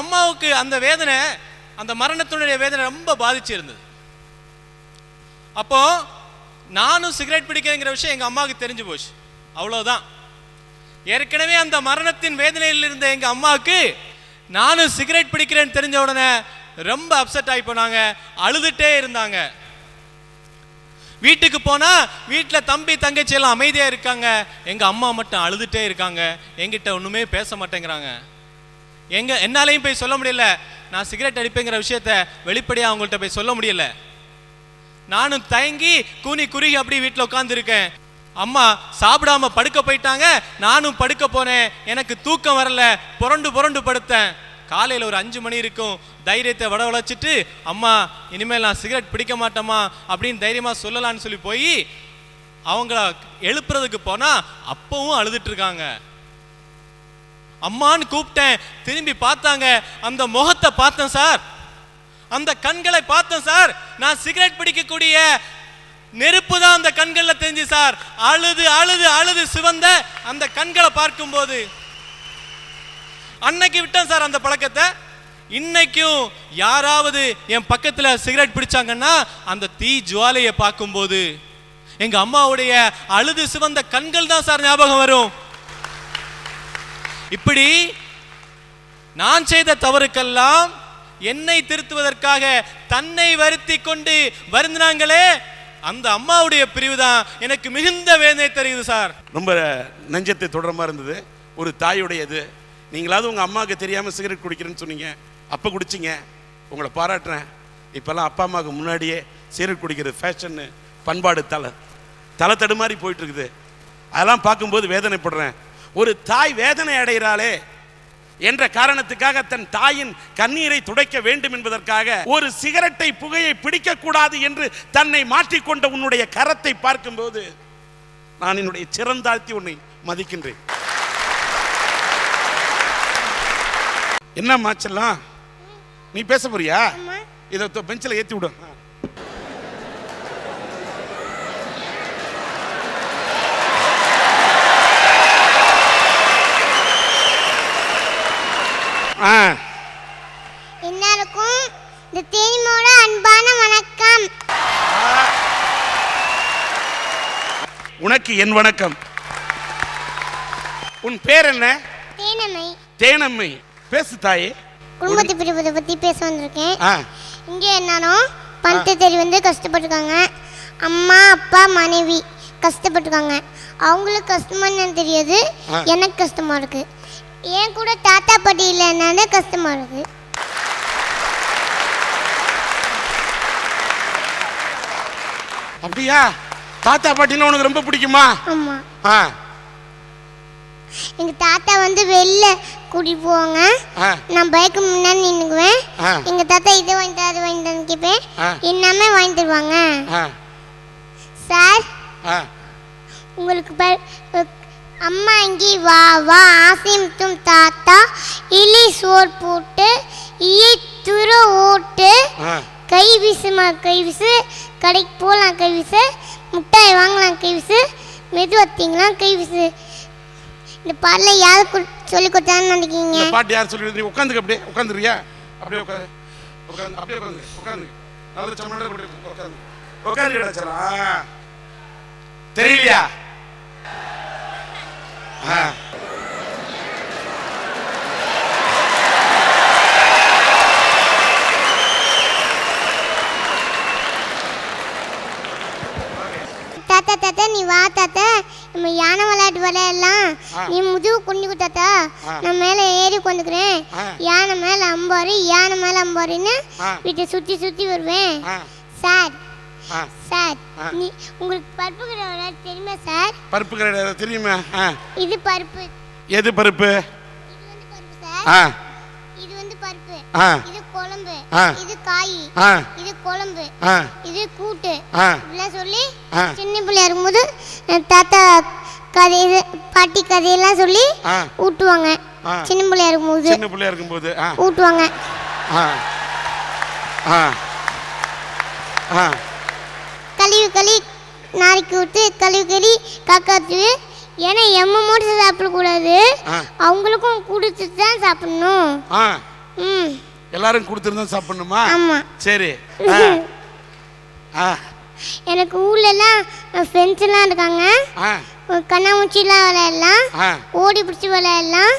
அம்மாவுக்கு அந்த வேதனை, அந்த மரணத்தினுடைய வேதனை ரொம்ப பாதிச்சு இருந்தது. அப்போ நானும் சிகரெட் பிடிக்கிறேங்கிற விஷயம் எங்க அம்மாவுக்கு தெரிஞ்சு போச்சு. அவ்வளவுதான். ஏற்கனவே அந்த மரணத்தின் வேதனையில் இருந்த எங்க அம்மாவுக்கு நானும் சிகரெட் பிடிக்கிறேன்னு தெரிஞ்ச உடனே ரொம்ப அப்செட் ஆகி போனாங்க, அழுதுட்டே இருந்தாங்க. வீட்டுக்கு போனா வீட்டில் தம்பி தங்கச்சி எல்லாம் அமைதியா இருக்காங்க, எங்க அம்மா மட்டும் அழுதுட்டே இருக்காங்க, என்கிட்ட ஒண்ணுமே பேச மாட்டேங்கிறாங்க. என்னாலையும் போய் சொல்ல முடியல, நான் சிகரெட் அடிப்பேங்கிற விஷயத்த வெளிப்படையா அவங்கள்ட்ட போய் சொல்ல முடியல. நானும் தயங்கி கூனி குறுகி அப்படி வீட்டில் உட்காந்துருக்கேன். அம்மா சாப்பிடாம படுக்க போயிட்டாங்க, நானும் படுக்க போனேன். எனக்கு தூக்கம் வரல, புரண்டு புரண்டு படுத்தேன். காலையில் ஒரு 5 மணி இருக்கும். தைரியத்தை வளச்சிட்டு, அம்மா இனிமேல் நான் சிகரெட் பிடிக்க மாட்டேம்மா அப்படின்னு தைரியமா சொல்லலான்னு சொல்லி போய் அவங்கள எழுப்புறதுக்கு போனா அப்பவும் அழுதுட்டு இருக்காங்க. அம்மான்னு கூப்பிட்டேன், திரும்பி பார்த்தாங்க. அந்த முகத்தை பார்த்தேன் சார், அந்த கண்களை பார்த்தேன் சார். நான் சிகரெட் பிடிக்கக்கூடிய நெருப்பு தான் அந்த கண்கள்ல தெரிஞ்சு சார். அழுது அழுது அழுது சிவந்த அந்த கண்களை பார்க்கும்போது அன்னைக்கு விட்டேன் சார் அந்த பழக்கத்தை. இன்னைக்கும் யாராவது என் பக்கத்துல சிகரெட் பிடிச்சாங்கன்னா அந்த தீ ஜுவாலையை பார்க்கும்போது எங்க அம்மாவுடைய அழுது சிவந்த கண்கள் தான் சார் ஞாபகம் வரும். இப்படி நான் செய்த தவறுக்கெல்லாம் என்னை திருத்துவதற்காக தன்னை வருத்தி கொண்டு வருந்தினாங்களே, அந்த அம்மாவுடைய பிரிவு தான் எனக்கு மிகுந்த வேதனை தெரியுது சார். ரொம்ப நெஞ்சத்தை தொடர மாதிரி இருந்தது. ஒரு தாயுடையது. நீங்களாவது உங்கள் அம்மாவுக்கு தெரியாமல் சிகரெட் குடிக்கிறேன்னு சொன்னீங்க, அப்போ குடிச்சிங்க, உங்களை பாராட்டுறேன். இப்போல்லாம் அப்பா அம்மாவுக்கு முன்னாடியே சிகரெட் குடிக்கிறது ஃபேஷன்னு, பண்பாடு தலை தடுமாறி போயிட்டு இருக்குது. அதெல்லாம் பார்க்கும்போது வேதனைப்படுறேன். ஒரு தாய் வேதனை அடைகிறாளே என்ற காரணத்துக்காக தன் தாயின் கண்ணீரை துடைக்க வேண்டும் என்பதற்காக ஒரு சிகரெட்டை புகையை பிடிக்க கூடாது என்று தன்னை மாற்றிக்கொண்ட உன்னுடைய கரத்தை பார்க்கும்போது நான் என்னுடைய சிறந்தாழ்த்தி உன்னை மதிக்கின்றேன். என்ன மாச்சலாம், நீ பேச போறியா? இதை பெஞ்சில் ஏற்றி விடும். எல்லாருக்கும் இந்த தேனிமோட அன்பான வணக்கம். உனக்கு என் வணக்கம். உன் பேர் என்ன? தேனம்மை. தேனம்மை, பேசு தாயே. குடும்பத்தை பிரிவதை பத்தி பேச வந்திருக்கேன். இங்க என்னன்னா பணத்தை தேடி வந்து கஷ்டப்பட்டிருக்காங்க. அம்மா அப்பா மனைவி கஷ்டப்பட்டிருக்காங்க. அவங்களுக்கு கஷ்டமா என்னன்னு தெரியாது, எனக்கு கஷ்டமா இருக்கு. ஏன் கூட தாத்தா பாட்டி இல்லைன்னா கஷ்டமா இருக்கு. அப்படியா? தாத்தா பாட்டினா உனக்கு ரொம்ப பிடிக்குமா? ஆமா. எங்க தாத்தா வந்து வெளில கூட்டிட்டு போவாங்க, நான் பைக்கு முன்னாடி நின்னுக்குவேன். எங்க தாத்தா இதை வாங்கிட்டு அது வாங்கிட்டு கேட்பேன், எல்லாமே வாங்கி தருவாங்க. சார், உங்களுக்கு அம்மா இங்கே வா வா ஆசிமுத்தும் தாத்தா இலி சோர் போட்டு இயை துற ஓட்டு கை வீசுமா கை வீசு, கடைக்கு போகலாம் கை வீசு, முட்டாய் வாங்கலாம் கை வீசு, மெதுவா திங்கலாம் கை வீசு. இந்த பாடல யாரு சொல்லி கொடுத்தான்னு நினைக்கிறீங்க? இந்த பாட்டு யார் சொல்லி கொடுத்தீங்க? உட்காந்துக்க, அப்படியே உட்காந்துறியா? அப்படியே உட்காந்து உட்காந்து அப்படியே உட்காந்து உட்காந்து நல்ல சமண உட்காந்து உட்காந்துடா. சரா தெரியலையா? தாத்தா தாத்தா நீ வா தாத்தா, நம்ம யானை விளையாட்டு விளையாடலாம். நீ முதுகு குண்டிக்கு தாத்தா, நான் மேலே ஏறி கொண்டுக்கிறேன். யானை மேலே அம்பாரு யானை மேலே அம்பாருன்னு வீட்டை சுற்றி சுற்றி வருவேன். சார் சார், நீ உங்களுக்கு பருப்பு கடை விளையாட்டு தெரியுமா சார்? பருப்பு கடை தெரியுமா? இது பருப்பு. எது பருப்பு? இது வந்து பருப்பு சார். இது வந்து பருப்பு. இது குழம்பு. இது காய். இது குழம்பு. இது கூட்டு. இப்படிலாம் சொல்லி சின்ன பிள்ளையா இருக்கும்போது தாத்தா கதை பாட்டி கதையெல்லாம் சொல்லி ஊட்டுவாங்க. சின்ன பிள்ளையா இருக்கும்போது ஊட்டுவாங்க. கழிவு களி நாளைக்கு விட்டு கழிவு களி காக்காத்து. ஏன்னா எம்ம மட்டும் சாப்பிடக்கூடாது, அவங்களுக்கும் கொடுத்துட்டு தான் சாப்பிடணும். ம். எல்லாரும் கொடுத்துருந்தா சாப்பிடணுமா? ஆமா. சரி. எனக்கு ஊர்லலாம் ஃப்ரெண்ட்ஸ் எல்லாம் இருக்காங்க. கண்ணாமூச்சிலாம் விளையாடலாம், ஓடி பிடிச்சி விளையாடலாம்.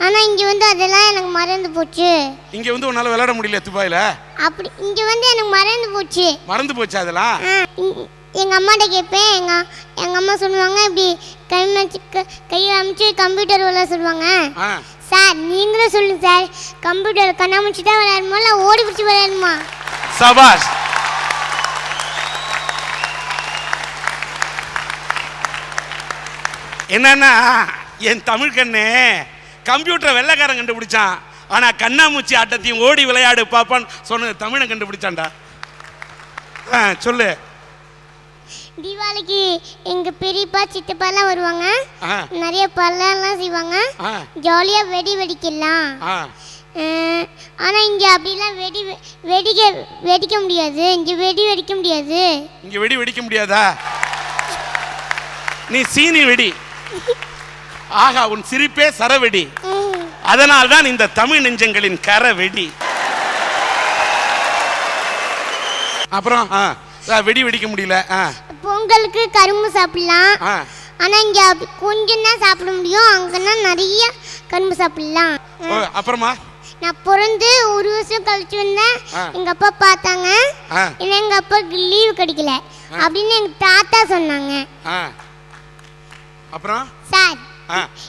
ஆனா இங்க வந்து அதெல்லாம் எனக்கு மறந்து போச்சு. இங்க வந்து உன்னால விளையாட முடியல துபாயில? அப்படி இங்க வந்து எனக்கு மறந்து போச்சு. மறந்து போச்சு அதெல்லாம்? எங்க அம்மாட்ட கேட்பேன். எங்க அம்மா சொல்லுவாங்க இப்படி கையை அமைச்சு கம்ப்யூட்டர் விளையாட சொல்லுவாங்க. சார் நீங்களும் சொல்லுங்க சார், கம்ப்யூட்டர் கண்ணாமூச்சி தான் விளையாடணுமா இல்லை ஓடி பிடிச்சி விளையாடணுமா? சபாஷ். என்னன்னா என் தமிழ் கண்ணே கம்ப்யூட்டரை வெள்ளைக்காரன் கண்டுபிடிச்சான், ஆனா கண்ணாமூச்சி ஆட்டத்தையும் ஓடி விளையாடு பாப்பான்னு சொன்ன தமிழை கண்டுபிடிச்சான்டா. சொல்லு. தீபாவளிக்கு எங்க பெரியப்பா சித்தப்பாலாம் வருவாங்க, நிறைய பழம்லாம் செய்வாங்க, ஜாலியா வெடி வெடிக்கலாம். ஆனா இங்க அப்படிலாம் வெடிக்க முடியாது. இங்க வெடிக்க முடியாது. இங்க வெடிக்க முடியாதா? நீ சீனி வெடி. ஆகா, உன் சிரிப்பே சரவெடி. அதனால்தான் இந்த தமிழ் நெஞ்சங்களின் கர வெடி. அப்புறம் வெடி வெடிக்க முடியல. பொங்கலுக்கு கரும்பு சாப்பிடலாம், ஆனா இங்க கொஞ்சம் தான் சாப்பிட முடியும். அங்கன்னா நிறைய கரும்பு சாப்பிடலாம். அப்புறமா நான் பிறந்து ஒரு வருஷம் கழிச்சு வந்தேன். எங்க அப்பா பார்த்தாங்க, எங்க அப்பாவுக்கு லீவு கிடைக்கல அப்படின்னு எங்க தாத்தா சொன்னாங்க. அப்புறம் சார்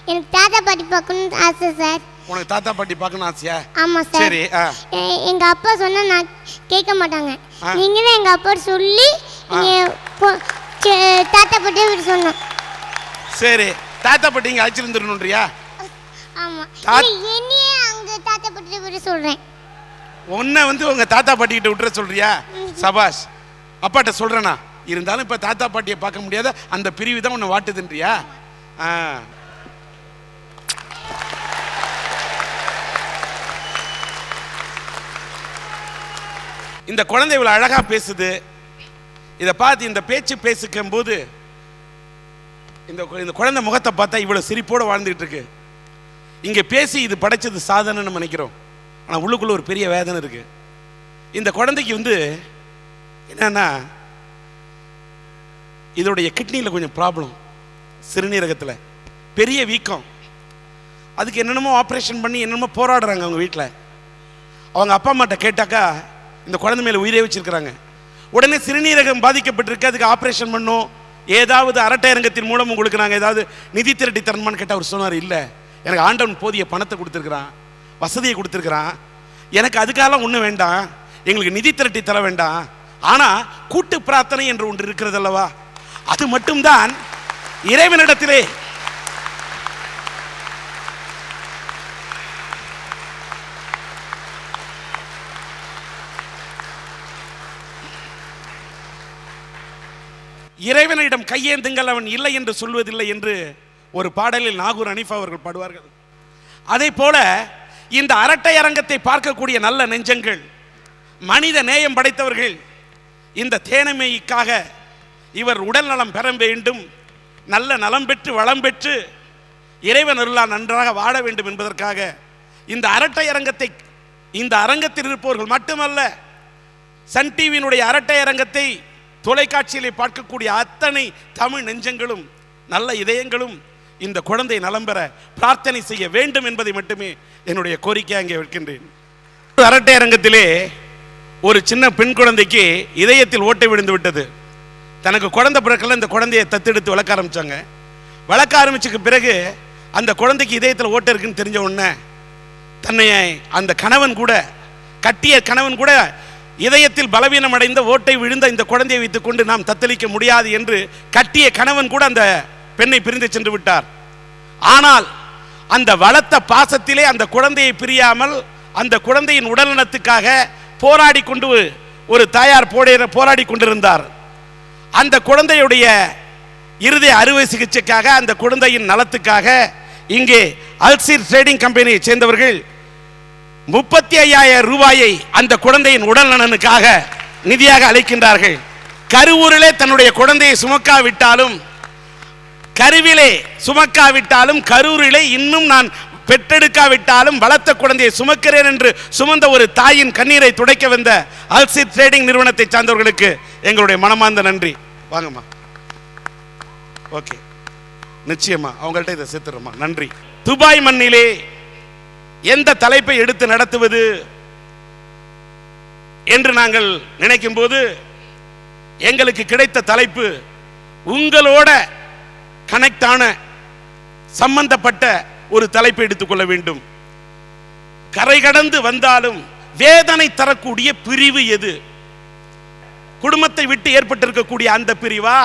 எனக்கு தாத்தா பாட்டி பார்க்கணும்னு ஆசை சார். உனக்கு தாத்தா பாட்டி பார்க்கணும் ஆசையா? ஆமா சார். சரி. எங்க அப்பா சொன்னா நான் கேட்க மாட்டாங்க. நீங்க தான் எங்க அப்பா சொல்லி தாத்தா பாட்டியை விட்டு சொன்னோம். சரி, தாத்தா பாட்டி இங்க அழைச்சிருந்துருன்றியா? ஆமா, என்னையே அங்க தாத்தா பாட்டியை விட்டு சொல்றேன். உன்னை வந்து உங்க தாத்தா பாட்டி கிட்ட விட்டுற சொல்றியா? சபாஷ். அப்பாட்ட சொல்றேனா? இருந்தாலும் இப்ப தாத்தா பாட்டியை பார்க்க முடியாத அந்த பிரிவு தான் உன்னை வாட்டுதுன்றியா? இந்த குழந்தை இவ்வளவு அழகா பேசுது. இதை பார்த்து இந்த பேச்சு பேசிக்கும் போது இந்த குழந்தை முகத்தை பார்த்தா இவ்வளவு சிரிப்போட வாழ்ந்துட்டு இருக்கு. இங்க பேசி இது படைச்சது சாதனைன்னு நினைக்கிறோம், ஆனா உள்ளுக்குள்ள ஒரு பெரிய வேதனை இருக்கு. இந்த குழந்தைக்கு வந்து என்னன்னா இதோடைய கிட்னியில் கொஞ்சம் ப்ராப்ளம், சிறுநீரகத்தில் பெரிய வீக்கம். அதுக்கு என்னென்னமோ ஆப்ரேஷன் பண்ணி என்னென்னமோ போராடுறாங்க அவங்க வீட்டில். அவங்க அப்பா அம்மாட்ட கேட்டாக்கா இந்த குழந்தை மேலே உயிரே வச்சிருக்கிறாங்க. உடனே சிறுநீரகம் பாதிக்கப்பட்டிருக்கு, அதுக்கு ஆப்ரேஷன் பண்ணும், ஏதாவது அரட்டை அரங்கத்தின் மூலம் உங்களுக்கு நாங்கள் ஏதாவது நிதி திரட்டி தரணுமான்னு கேட்டால் அவர் சொன்னார், இல்லை எனக்கு ஆண்டவன் போதிய பணத்தை கொடுத்துருக்குறான், வசதியை கொடுத்துருக்குறான், எனக்கு அதுக்காக ஒன்றும் வேண்டாம், எங்களுக்கு நிதி திரட்டி தர வேண்டாம், ஆனால் கூட்டு பிரார்த்தனை என்று ஒன்று இருக்கிறது அல்லவா, அது மட்டும்தான் இறைவனிடத்திலே இறைவனிடம் கையேந்துங்கள் அவன் இல்லை என்று சொல்வதில்லை என்று ஒரு பாடலில் நாகூர் அனிஃபா அவர்கள் பாடுவார்கள். அதே போல இந்த அரட்டை அரங்கத்தை பார்க்கக்கூடிய நல்ல நெஞ்சங்கள், மனித நேயம் படைத்தவர்கள், இந்த தேனமைக்காக இவர் உடல் நலம் பெற வேண்டும், நல்ல நலம் பெற்று வளம் பெற்று இறைவன் அருளால் நன்றாக வாழ வேண்டும் என்பதற்காக இந்த அரட்டை அரங்கத்தை, இந்த அரங்கத்தில் இருப்பவர்கள் மட்டுமல்ல, சன் டிவியினுடைய அரட்டை அரங்கத்தை தொலைக்காட்சியிலே பார்க்கக்கூடிய அத்தனை தமிழ் நெஞ்சங்களும் நல்ல இதயங்களும் இந்த குழந்தை நலம் பெற பிரார்த்தனை செய்ய வேண்டும் என்பதை மட்டுமே என்னுடைய கோரிக்கை அங்கே வைக்கின்றேன். அரட்டை அரங்கத்திலே ஒரு சின்ன பெண் குழந்தைக்கு இதயத்தில் ஓட்டை விழுந்து விட்டது. தனக்கு குழந்தை பிறக்கல, இந்த குழந்தையை தத்தெடுத்து வளர்க்க ஆரம்பிச்சாங்க. வளர்க்க ஆரம்பிச்சுக்கு பிறகு அந்த குழந்தைக்கு இதயத்தில் ஓட்டை இருக்குன்னு தெரிஞ்ச உடனே தன்னை அந்த கணவன் கூட, கட்டிய கணவன் கூட இதயத்தில் பலவீனம் அடைந்த ஓட்டை விழுந்த இந்த குழந்தையை வைத்துக் கொண்டு நாம் தத்தளிக்க முடியாது என்று கட்டிய கணவன் கூட அந்த பெண்ணை பிரிந்து சென்று விட்டார். ஆனால் அந்த வளர்த்த பாசத்திலே அந்த குழந்தையை பிரியாமல் அந்த குழந்தையின் உடல்நலத்துக்காக போராடி கொண்டு ஒரு தாயார் போராடி கொண்டிருந்தார். அந்த குழந்தையுடைய இருதய அறுவை சிகிச்சைக்காக, அந்த குழந்தையின் நலத்துக்காக இங்கே அல்சீர் ட்ரேடிங் கம்பெனியை சேர்ந்தவர்கள் 35,000 ரூபாயை அந்த குழந்தையின் உடல் நலனுக்காக நிதியாக அளிக்கின்றார்கள். கருவூரிலே தன்னுடைய குழந்தையை சுமக்காவிட்டாலும், கருவிலே சுமக்காவிட்டாலும், கரூரிலே இன்னும் நான் பெற்றெடுக்காவிட்டாலும் வளர்த்த குழந்தையை சுமக்கிறேன் என்று சுமந்த ஒரு தாயின் கண்ணீரை துடைக்க வந்த அல்சிட் ட்ரேடிங் நிறுவனத்தை சார்ந்தவர்களுக்கு எங்களுடைய மனமார்ந்த நன்றி. வாங்கம்மா. ஓகே, நிச்சயமா அவங்கள்ட்ட இதை சேர்த்துறோமா. நன்றி. துபாய் மண்ணிலே எந்த தலைப்பை எடுத்து நடத்துவது என்று நாங்கள் நினைக்கும் போது எங்களுக்கு கிடைத்த தலைப்பு உங்களோட கனெக்ட் ஆன சம்பந்தப்பட்ட ஒரு தலைப்பை எடுத்துக்கொள்ள வேண்டும். கரை கடந்து வந்தாலும் வேதனை தரக்கூடிய பிரிவு எது? குடும்பத்தை விட்டு ஏற்பட்டிருக்கக்கூடிய அந்த பிரிவா,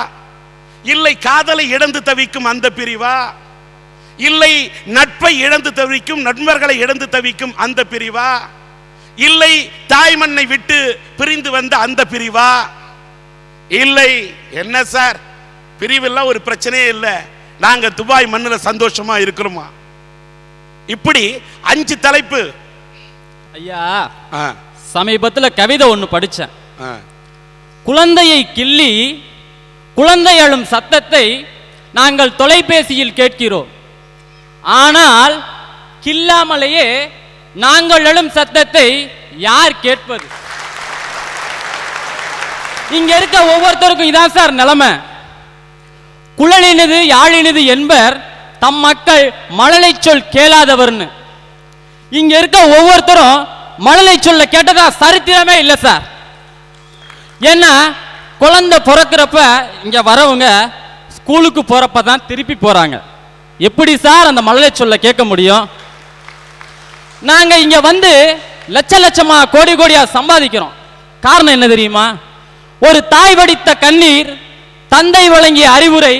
இல்லை காதலை இழந்து தவிக்கும் அந்த பிரிவா, இல்லை நட்பை இழந்து தவிக்கும் நண்பர்களை இழந்து தவிக்கும் அந்த பிரிவா, இல்லை தாய் மண்ணை விட்டு பிரிந்து வந்த அந்த பிரிவா, இல்லை என்ன சார் பிரிவெல்லாம் ஒரு பிரச்சனையே இல்லை, நாங்க துபாய் மண்ணில் சந்தோஷமா இருக்கிறோமா? இப்படி 5 தலைப்பு. ஐயா, சமீபத்தில் கவிதை ஒன்று படித்தேன். குழந்தையை கிள்ளி குழந்தை அழும் சத்தத்தை நாங்கள் தொலைபேசியில் கேட்கிறோம், ஆனால் கில்லாமலேயே நாங்கள் எழும் சத்தத்தை யார் கேட்பது? இங்க இருக்க ஒவ்வொருத்தருக்கும் இதான் சார் நிலைமை. குழலினது யாழினது என்பர் தம் மக்கள் மழலை சொல் கேளாதவர்னு. இங்க இருக்க ஒவ்வொருத்தரும் மழலை சொல்ல கேட்டதா சரித்திரமே இல்லை சார். ஏன்னா குழந்தை பிறக்கிறப்ப இங்க வரவங்க ஸ்கூலுக்கு போறப்ப தான் திருப்பி போறாங்க. எப்படி சார் அந்த மழலை சொல்ல கேட்க முடியும்? நாங்க இங்க வந்து லட்ச லட்சமா கோடி கோடியா சம்பாதிக்கிறோம். காரணம் என்ன தெரியுமா? ஒரு தாய் வடித்த கண்ணீர், தந்தை வழங்கிய அறிவுரை,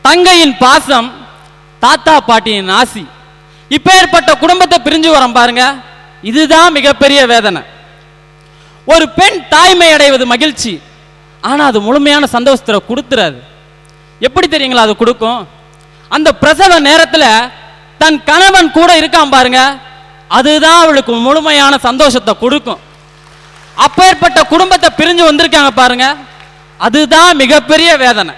தங்கையின் பாசம், தாத்தா பாட்டியின் ஆசி. இப்பேற்பட்ட குடும்பத்தை பிரிஞ்சு வரோம் பாருங்க, இதுதான் மிகப்பெரிய வேதனை. ஒரு பெண் தாய்மை அடைவது மகிழ்ச்சி, ஆனா அது முழுமையான சந்தோஷத்தை கொடுத்துறாது. எப்படி தெரியுங்களா அது கொடுக்கும்? அந்த பிரசவ நேரத்தில் தன் கணவன் கூட இருக்கான் பாருங்க, அதுதான் அவளுக்கு முழுமையான சந்தோஷத்தை கொடுக்கும். அப்பேற்பட்ட குடும்பத்தை பிரிஞ்சு வந்திருக்காங்க பாருங்க, அதுதான் மிகப்பெரிய வேதனை.